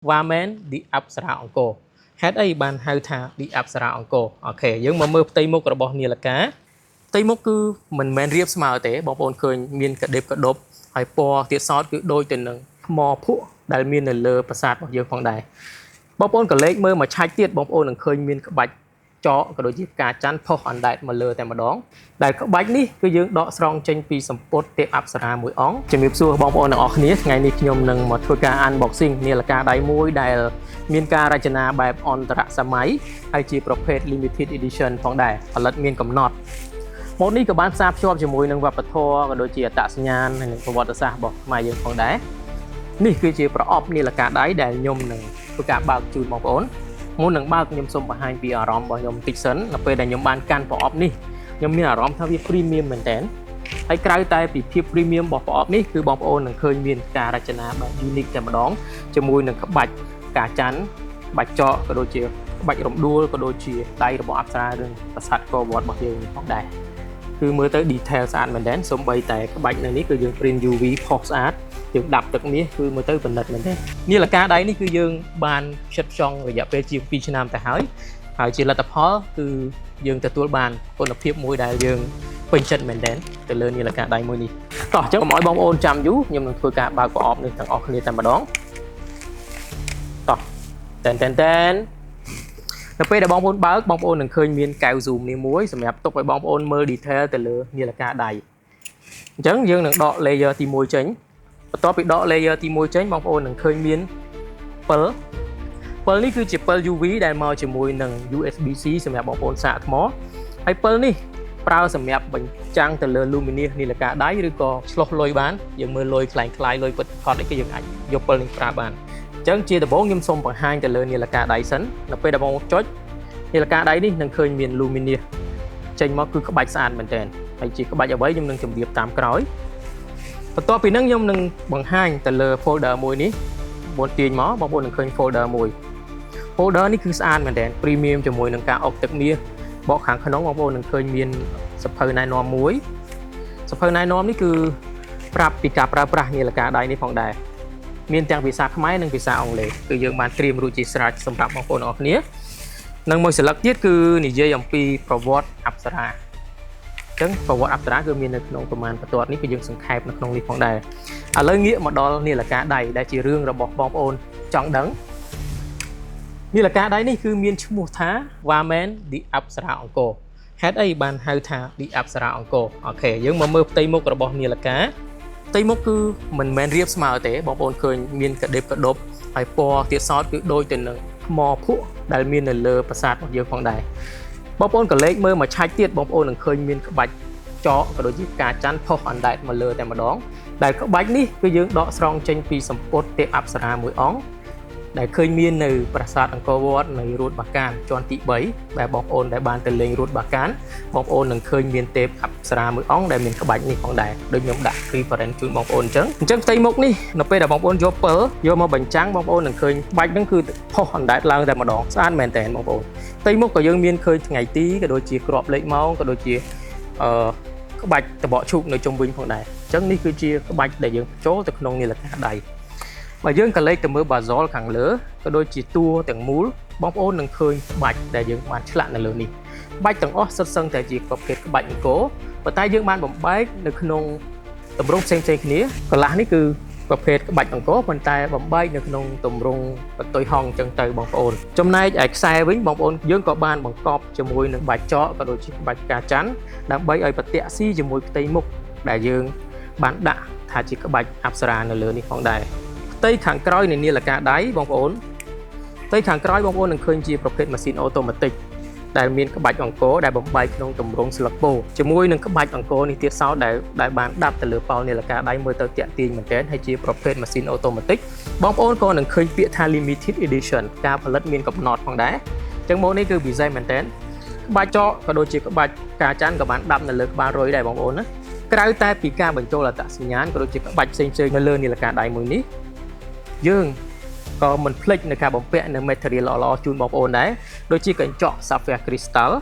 và men đi áp saraអង្គរហេតុអីបានហៅថា đi អាប់សារ៉ាអង្គរអូខេយើងមកមើលផ្ទៃមុខរបស់នាឡិកាផ្ទៃមុខគឺមិនមែនរាបស្មើទេបងប្អូនឃើញមានកដេបកដប់ហើយពណ៌ទៀតសោតគឺដូចទៅនឹងថ្មភក់ដែលមាននៅលើប្រាសាទរបស់យើងផងដែរបងប្អូនក៏លេខមើលមកឆាច់ទៀតបងប្អូននឹងឃើញមានក្បាច់ចកក៏ដូចជាផ្កាច័ន្ទផុសអណ្ដែតមកលើតែម្ដងដែលក្បាច់នេះគឺយើងដកស្រង់ចេញពីសម្ពុតទេពអប្សរាមួយអង្គជំរាបសួរបងប្អូនទាំងអស់គ្នាថ្ងៃនេះខ្ញុំនឹងមកធ្វើការ unboxing នាឡិកាដៃមួយដែលមានការរចនាបែបអន្តរសម័យហើយជាប្រភេទ limited edition ផងដែរផលិតមានកំណត់ម៉ូដនេះក៏បានផ្សារភ្ជាប់ជាមួយនឹងវប្បធម៌ក៏ដូចជាអត្តសញ្ញាណនិងប្រវត្តិសាស្ត្ររបស់ខ្មែរយើងផងដែរនេះគឺជាប្រអប់នាឡិកាដៃដែលខ្ញុំនឹងធ្វើការបើកជូនបងប្អូនមុននឹងបើកខ្ញុំសូមបង្ហាញពីអារម្មណ៍របស់ខ្ញុំបន្តិចសិននៅពេលដែលខ្ញុំបានកាន់ប្រអប់នេះខ្ញុំមានអារម្មណ៍ថាវា premium មែនតើហើយក្រៅតែពីភាព premium របស់ប្រអប់នេះគឺបងប្អូននឹងឃើញមានការរចនាបែប unique តែម្ដងជាមួយនឹងក្បាច់ការច័ន្ទក្បាច់ចកក៏ដូចជាក្បាច់រំដួលក៏ដូចជាដៃរបស់អប្សរានិងប្រាសាទកវត្តរបស់យើងផងដែរគឺមើលទៅ detail ស្អាតមែនទែនសូម្បីតែក្បាច់នៅនេះគឺយើង print UV ផុសស្អាតយើងដាប់ទឹកមាសគឺមើលទៅប្រណិតមែនទេនាឡិកាដៃនេះគឺយើងបានផ្ចិតផ្ចង់រយៈពេលជាង2ឆ្នាំទៅហើយជាលទ្ធផលគឺយើងទទួលបានគុណភាពមួយដែលយើងពេញចិត្តមែនទែនទៅលើនាឡិកាដៃមួយនេះតោះអញ្ចឹងកុំឲ្យបងប្អូនចាំយូរខ្ញុំនឹងធ្វើការបើកប្រអប់នេះទាំងអស់គ្នាតែម្ដងតោះតែននៅពេលដែលបងប្អូនបើកបងប្អូននឹងឃើញមានកែវ zoom នេះមួយសម្រាប់ទុកឲ្យបងប្អូនមើល detail ទៅលើនាឡិកាដៃអញ្ចឹងយើងនឹងដក layer ទី1ចេញបន្ទាប់ពីដក layer ទី1ចេញបងប្អូននឹងឃើញមានពិលនេះគឺជាពិល UV ដែលមកជាមួយនឹង USB-C សម្រាប់បងប្អូនសាកថ្មហើយពិលនេះប្រើសម្រាប់បញ្ចាំងទៅលើ luminous នាឡិកាដៃឬក៏ឆ្លុះលុយបានយើងមើលលុយខ្លាំងលុយពិតផុតអីក៏យើងអាចយកពិលនេះប្រើបានអញ្ចឹងជាដំបូងខ្ញុំសូមបង្ហាញទៅលើនាឡិកាដៃសិននៅពេលដែលបងចុចនាឡិកាដៃនេះនឹងឃើញមាន luminous ចេញមកគឺក្បាច់ស្អាតមែនទែនហើយជាក្បាច់អ្វីខ្ញុំនឹងជម្រាបតាមក្រោយបន្ទាប់ពីហ្នឹងខ្ញុំនឹងបង្ហាញទៅលើ folder មួយនេះមុនទាញមកបងប្អូននឹងឃើញ folder មួយ folder នេះគឺស្អាតមែនទែន premium ជាមួយនឹងការអុកទឹកមាសបកខាងក្នុងបងប្អូននឹងឃើញមានសភៅណែនាំមួយសភៅណែនាំនេះគឺប្រាប់ពីការប្រើប្រាស់នាឡិកាដៃនេះផងដែរមានទាំងភាសាខ្មែរនិងភាសាអង់គ្លេសគឺយើងបានត្រៀមរួចជាស្រេចសម្រាប់បងប្អូនទាំងអស់គ្នានិងមួយស្លឹកទៀតគឺនិយាយអំពីប្រវត្តិអប្សរាអញ្ចឹងប្រវត្តិអប្សរាគឺមាននៅក្នុងប្រមាណបន្ទាត់នេះគឺយើងសង្ខេបនៅក្នុងនេះផងដែរឥឡូវងាកមកដល់នាឡិកាដៃដែលជារឿងរបស់បងប្អូនចង់ដឹងនាឡិកាដៃនេះគឺមានឈ្មោះថា Wamen the អប្សរាអង្គរហេតុអីបានហៅថា the អប្សរាអង្គរអូខេយើងមកមើលផ្ទៃមុខរបស់នាឡិកាផ្ទៃមុខគឺមិនមែនរាបស្មើទេបងប្អូនឃើញមានកដេបកដប់ហើយពណ៌ទៀតសោតគឺដូចទៅនឹងថ្មភក់ដែលមាននៅលើប្រាសាទរបស់យើងផងដែរបងប្អូនក៏លេខមើលមកឆាច់ទៀតបងប្អូននឹងឃើញមានក្បាច់ចកក៏ដូចជាផ្កាច័ន្ទផុសអណ្ដែតមកលើតែម្ដងដែលក្បាច់នេះគឺយើងដកស្រង់ចេញពីសម្ពុតទេពអប្សរាមួយអង្គដែលឃើញមាននៅប្រាសាទអង្គរវត្តនៅរួតបាកានជាន់ទី3ដែលបងប្អូនដែលបានទៅលេងរួតបាកានបងប្អូននឹងឃើញមានទេពអប្សរាមួយអង្គដែលមានក្បាច់នេះផងដែរដូចខ្ញុំដាក់ reference ជូនបងប្អូនអញ្ចឹងផ្ទៃមុខនេះនៅពេលដែលបងប្អូនយកពិលយកមកបញ្ចាំងបងប្អូននឹងឃើញក្បាច់ហ្នឹងគឺផុសអណ្ដែតឡើងតែម្ដងស្អាតមែនតើបងប្អូនផ្ទៃមុខក៏យើងមានឃើញថ្ងៃទីក៏ដូចជាក្របលេខម៉ោងក៏ដូចជាក្បាច់តបកឈូកនៅជុំវិញផងដែរអញ្ចឹងនេះគឺជាក្បាច់ដែលយើងចូលទៅក្នុងនាឡិកាដៃបើយើងក៏លេខទៅមើល bezel ខាងលើក៏ដូចជាតួទាំងមូលបងប្អូននឹងឃើញក្បាច់ដែលយើងបានឆ្លាក់នៅលើនេះក្បាច់ទាំងអស់សុទ្ធសឹងតែជាប្រភេទក្បាច់អង្គរប៉ុន្តែយើងបានបំបែកនៅក្នុងទម្រង់ផ្សេងៗគ្នាកន្លះនេះគឺប្រភេទក្បាច់អង្គរប៉ុន្តែបំបែកនៅក្នុងទម្រង់បន្ទុយហង្សអញ្ចឹងទៅបងប្អូនចំណែកឯខ្សែវិញបងប្អូនយើងក៏បានបង្កប់ជាមួយនឹងក្បាច់ចកក៏ដូចជាក្បាច់ផ្កាច័ន្ទដើម្បីឲ្យប្រទាក់ស៊ីជាមួយផ្ទៃមុខដែលយើងបានដាក់ថាជាក្បាច់អប្សរានៅលើនេះផងដែរផ្ទៃខាងក្រោយនៃនាឡិកាដៃបងប្អូនផ្ទៃខាងក្រោយបងប្អូននឹងឃើញជាប្រភេទម៉ាស៊ីនអូតូម៉ាទិកដែលមានក្បាច់អង្គរដែលបំបែកក្នុងទម្រង់ស្លឹកពោធិ៍ជាមួយនឹងក្បាច់អង្គរនេះទៀតសោតដែលបានដាប់ទៅលើប៉ោលនាឡិកាដៃមើលទៅតាក់ទាញមែនទែនហើយជាប្រភេទម៉ាស៊ីនអូតូម៉ាទិកបងប្អូនក៏នឹងឃើញពាក្យថា limited edition ការផលិតមានកំណត់ផងដែរអញ្ចឹងម៉ូដនេះគឺពិសេសមែនទែនក្បាច់ចកក៏ដូចជាក្បាច់ការច័ន្ទក៏បានដាប់នៅលើក្បាលរុយដែរបងប្អូនណាក្រៅតែពីការបញ្ចូលអត្តសញ្ញាណក៏ដូចជាក្បាច់ផ្សេងៗនៅលើនាឡិកាដៃមួយនេះយើងក៏មិនភ្លេចនៅការបំពាក់នៅ material ល្អៗជូនបងប្អូនដែរដូចជាកញ្ចក់ sapphire crystal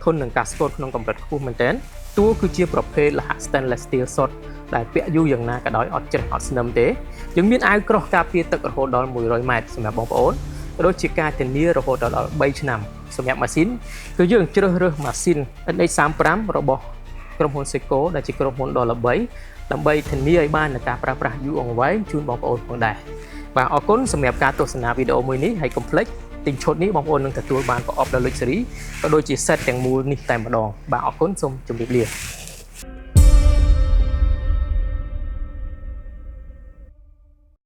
ធន់នឹងការស្កូតក្នុងកម្រិតខ្ពស់មែនទែនតួគឺជាប្រភេទលោហៈ stainless steel សុទ្ធ ដែលពាក់យូរយ៉ាងណាក៏ដោយអត់ច្រេះអត់ស្នឹមទេយើងមានអាវក្រោះការពារទឹករហូតដល់100ម៉ែត្រសម្រាប់បងប្អូនក៏ដូចជាការធានារហូតដល់3ឆ្នាំសម្រាប់ម៉ាស៊ីនគឺយើងជ្រើសរើសម៉ាស៊ីន NX35 របស់ក្រុមហ៊ុន Seiko ដែលជាក្រុមហ៊ុនដ៏ល្បីដើម្បីធានាឲ្យបាននូវការប្រើប្រាស់យូរអង្វែងជូនបងប្អូនផងដែរបាទអរគុណសម្រាប់ការទស្សនាវីដេអូមួយនេះហើយកុំភ្លេចទិញឈុតនេះបងប្អូននឹងទទួលបានប្រអប់ដ៏ luxury ក៏ដូចជា set ទាំងមូលនេះតែម្ដងបាទអរគុណសូមជម្រាបលា